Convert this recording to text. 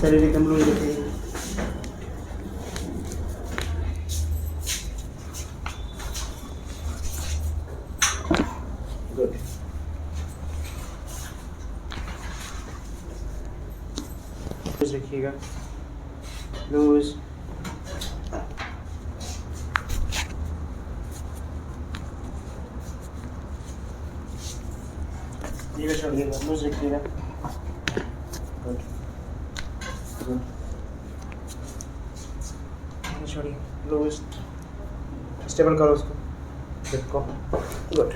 शरीर एकदम लूज रखिए। गुड। लूज रखिएगा, लूज। ये छोड़िएगा, लूज रखिएगा। Good good. छोड़िए, लूज। स्टेबल करो उसको, देखो। गुड।